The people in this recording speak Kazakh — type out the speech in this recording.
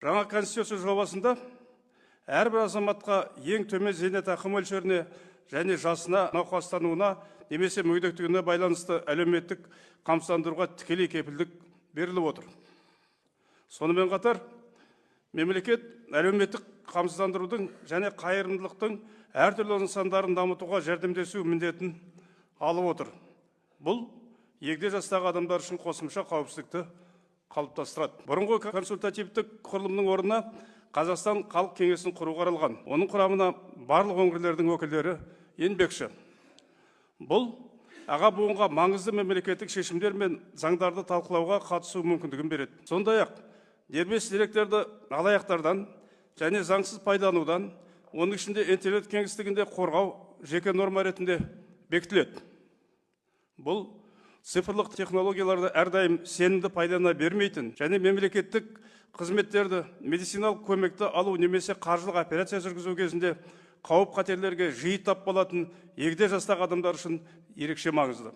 Жаңа конституция жобасында әрбір азаматқа ең төмен зейнетақы мөлшеріне және жасына, науқастануына немесе мүгедектігіне байланысты әлеуметтік қамсыздандыруға тікелей кепілдік беріліп отыр. Сонымен қатар, мемлекет әлеуметтік қамсыздандырудың және қайырымдылықтың әртүрлі нысандарын дамытуға жәрдемдесу міндетін алып отыр. Бұл егде жастағы адамдар үшін қосымша қауіпсіздікті қалыптастырады. Бұрынғы консультативтік құрылымның орнына Қазақстан халық кеңесін құру қаралған. Оның құрамына барлық өңірлердің өкілдері енбекші. Бұл аға буынға маңызды мемлекеттік шешімдер мен заңдарды талқылауға қатысу мүмкіндігін береді. Сондай-ақ дербес деректерді алаяқтардан және заңсыз пайдаланудан, оның ішінде интернет кеңістігінде қорғау жеке норма ретінде бекітіледі. Бұл цифрлық технологияларды әрдайым сенімді пайдалана бермейтін және мемлекеттік қызметтерді, медициналық көмекті алу немесе қаржылық операция жүргізу кезінде қауіп қатерлерге жиі тап болатын егде жастағы адамдар үшін ерекше маңызды.